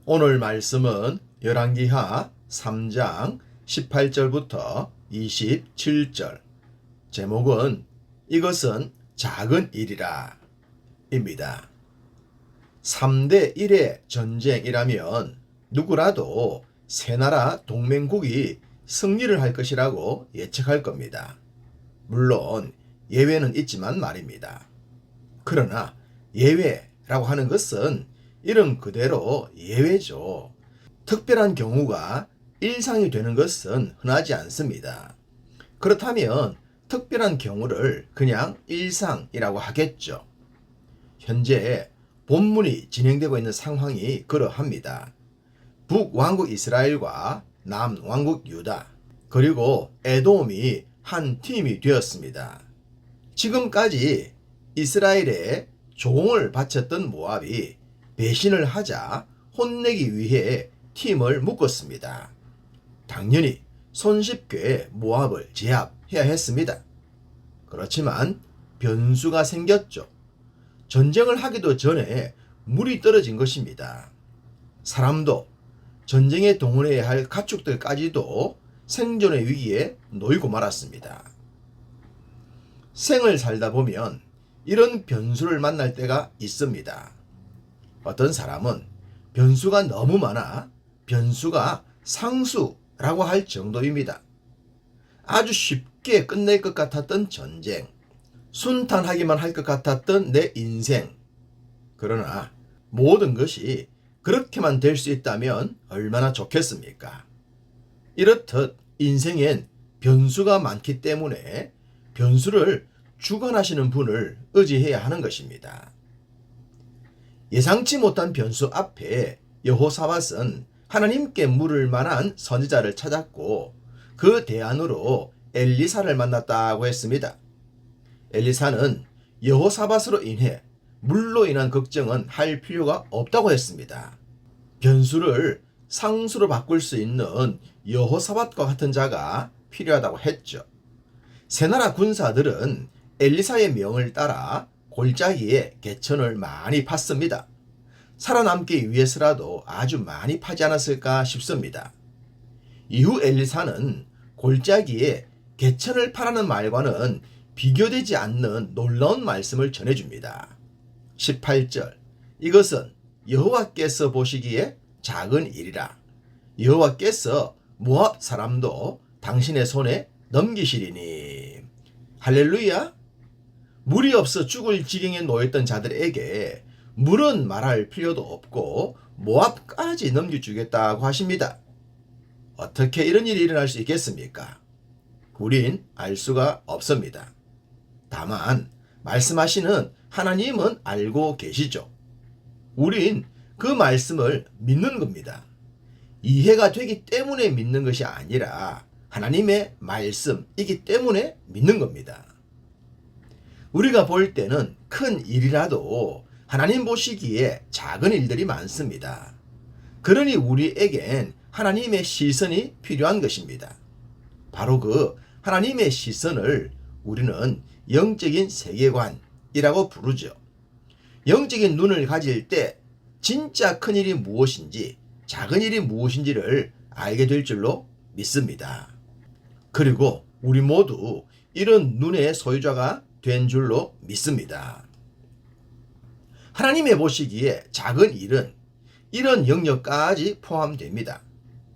오늘 말씀은 열왕기하 3장 18절부터 27절. 제목은 이것은 작은 일이라 입니다. 3대 1의 전쟁이라면 누구라도 세 나라 동맹국이 승리를 할 것이라고 예측할 겁니다. 물론 예외는 있지만 말입니다. 그러나 예외라고 하는 것은 이름 그대로 예외죠. 특별한 경우가 일상이 되는 것은 흔하지 않습니다. 그렇다면 특별한 경우를 그냥 일상이라고 하겠죠. 현재 본문이 진행되고 있는 상황이 그러합니다. 북왕국 이스라엘과 남왕국 유다, 그리고 에돔이 한 팀이 되었습니다. 지금까지 이스라엘에 종을 바쳤던 모압이 배신을 하자 혼내기 위해 팀을 묶었습니다. 당연히 손쉽게 모압을 제압해야 했습니다. 그렇지만 변수가 생겼죠. 전쟁을 하기도 전에 물이 떨어진 것입니다. 사람도 전쟁에 동원해야 할 가축들까지도 생존의 위기에 놓이고 말았습니다. 생을 살다 보면 이런 변수를 만날 때가 있습니다. 어떤 사람은 변수가 너무 많아 변수가 상수라고 할 정도입니다. 아주 쉽게 끝낼 것 같았던 전쟁, 순탄하기만 할 것 같았던 내 인생. 그러나 모든 것이 그렇게만 될 수 있다면 얼마나 좋겠습니까? 이렇듯 인생엔 변수가 많기 때문에 변수를 주관하시는 분을 의지해야 하는 것입니다. 예상치 못한 변수 앞에 여호사밧은 하나님께 물을 만한 선지자를 찾았고 그 대안으로 엘리사를 만났다고 했습니다. 엘리사는 여호사밧으로 인해 물로 인한 걱정은 할 필요가 없다고 했습니다. 변수를 상수로 바꿀 수 있는 여호사밧과 같은 자가 필요하다고 했죠. 세 나라 군사들은 엘리사의 명을 따라 골짜기에 개천을 많이 팠습니다. 살아남기 위해서라도 아주 많이 파지 않았을까 싶습니다. 이후 엘리사는 골짜기에 개천을 파라는 말과는 비교되지 않는 놀라운 말씀을 전해줍니다. 18절. 이것은 여호와께서 보시기에 작은 일이라. 여호와께서 모압 사람도 당신의 손에 넘기시리니. 할렐루야. 물이 없어 죽을 지경에 놓였던 자들에게 물은 말할 필요도 없고 모압까지 넘겨주겠다고 하십니다. 어떻게 이런 일이 일어날 수 있겠습니까? 우린 알 수가 없습니다. 다만 말씀하시는 하나님은 알고 계시죠. 우린 그 말씀을 믿는 겁니다. 이해가 되기 때문에 믿는 것이 아니라 하나님의 말씀이기 때문에 믿는 겁니다. 우리가 볼 때는 큰 일이라도 하나님 보시기에 작은 일들이 많습니다. 그러니 우리에겐 하나님의 시선이 필요한 것입니다. 바로 그 하나님의 시선을 우리는 영적인 세계관이라고 부르죠. 영적인 눈을 가질 때 진짜 큰 일이 무엇인지 작은 일이 무엇인지를 알게 될 줄로 믿습니다. 그리고 우리 모두 이런 눈의 소유자가 된 줄로 믿습니다. 하나님의 보시기에 작은 일은 이런 영역까지 포함됩니다.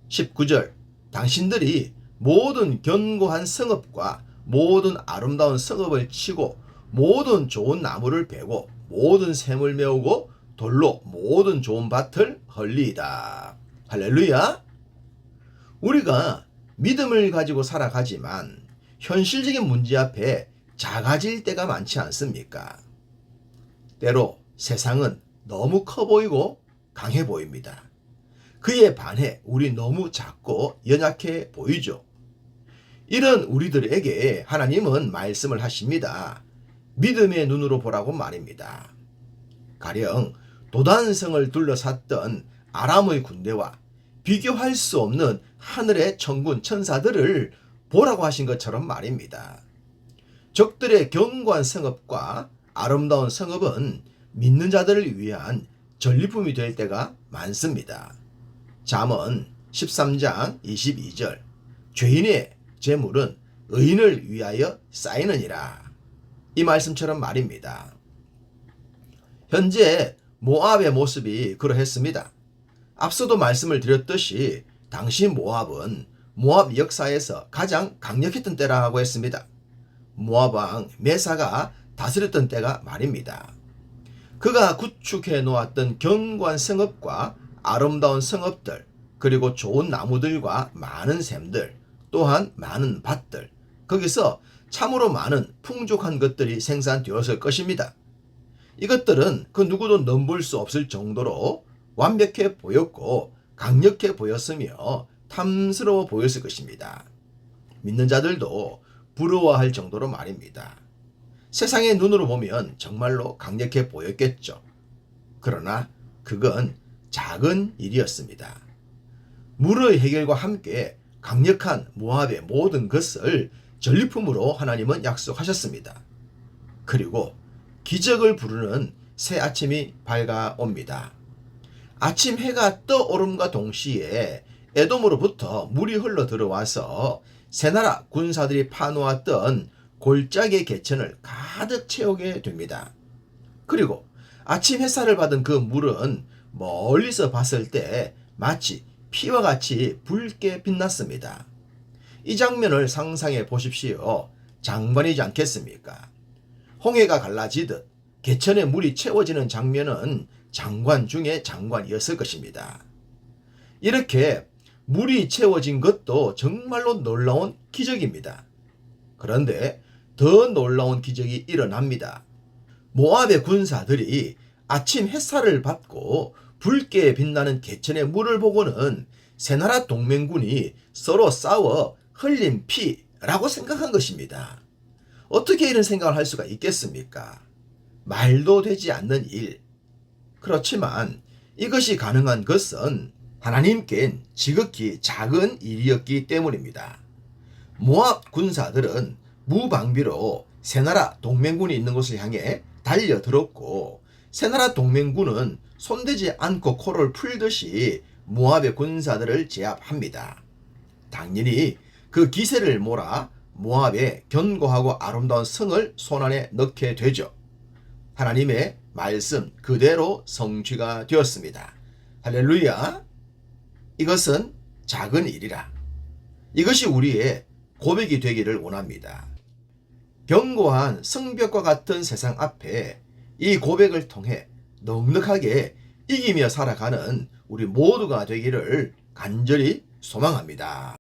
19절. 당신들이 모든 견고한 성읍과 모든 아름다운 성읍을 치고 모든 좋은 나무를 베고 모든 샘을 메우고 돌로 모든 좋은 밭을 헐리이다. 할렐루야. 우리가 믿음을 가지고 살아가지만 현실적인 문제 앞에 작아질 때가 많지 않습니까? 때로 세상은 너무 커 보이고 강해 보입니다. 그에 반해 우리 너무 작고 연약해 보이죠. 이런 우리들에게 하나님은 말씀을 하십니다. 믿음의 눈으로 보라고 말입니다. 가령 도단성을 둘러쌌던 아람의 군대와 비교할 수 없는 하늘의 천군 천사들을 보라고 하신 것처럼 말입니다. 적들의 견고한 성읍과 아름다운 성읍은 믿는 자들을 위한 전리품이 될 때가 많습니다. 잠언 13장 22절 죄인의 재물은 의인을 위하여 쌓이느니라. 이 말씀처럼 말입니다. 현재 모압의 모습이 그러했습니다. 앞서도 말씀을 드렸듯이 당시 모압은 모압 역사에서 가장 강력했던 때라고 했습니다. 모압 왕 메사가 다스렸던 때가 말입니다. 그가 구축해 놓았던 견고한 성읍과 아름다운 성읍들, 그리고 좋은 나무들과 많은 샘들, 또한 많은 밭들, 거기서 참으로 많은 풍족한 것들이 생산되었을 것입니다. 이것들은 그 누구도 넘볼 수 없을 정도로 완벽해 보였고 강력해 보였으며 탐스러워 보였을 것입니다. 믿는 자들도 부러워할 정도로 말입니다. 세상의 눈으로 보면 정말로 강력해 보였겠죠. 그러나 그건 작은 일이었습니다. 물의 해결과 함께 강력한 모압의 모든 것을 전리품으로 하나님은 약속하셨습니다. 그리고 기적을 부르는 새 아침이 밝아옵니다. 아침 해가 떠오름과 동시에 에돔으로부터 물이 흘러 들어와서 새 나라 군사들이 파놓았던 골짜기의 개천을 가득 채우게 됩니다. 그리고 아침 햇살을 받은 그 물은 멀리서 봤을 때 마치 피와 같이 붉게 빛났습니다. 이 장면을 상상해 보십시오. 장관이지 않겠습니까? 홍해가 갈라지듯 개천에 물이 채워지는 장면은 장관 중에 장관이었을 것입니다. 이렇게 물이 채워진 것도 정말로 놀라운 기적입니다. 그런데 더 놀라운 기적이 일어납니다. 모압의 군사들이 아침 햇살을 받고 붉게 빛나는 개천의 물을 보고는 새나라 동맹군이 서로 싸워 흘린 피라고 생각한 것입니다. 어떻게 이런 생각을 할 수가 있겠습니까? 말도 되지 않는 일. 그렇지만 이것이 가능한 것은 하나님께는 지극히 작은 일이었기 때문입니다. 모압 군사들은 무방비로 새나라 동맹군이 있는 곳을 향해 달려들었고 새나라 동맹군은 손대지 않고 코를 풀듯이 모압의 군사들을 제압합니다. 당연히 그 기세를 몰아 모압의 견고하고 아름다운 성을 손안에 넣게 되죠. 하나님의 말씀 그대로 성취가 되었습니다. 할렐루야! 이것은 작은 일이라. 이것이 우리의 고백이 되기를 원합니다. 견고한 성벽과 같은 세상 앞에 이 고백을 통해 넉넉하게 이기며 살아가는 우리 모두가 되기를 간절히 소망합니다.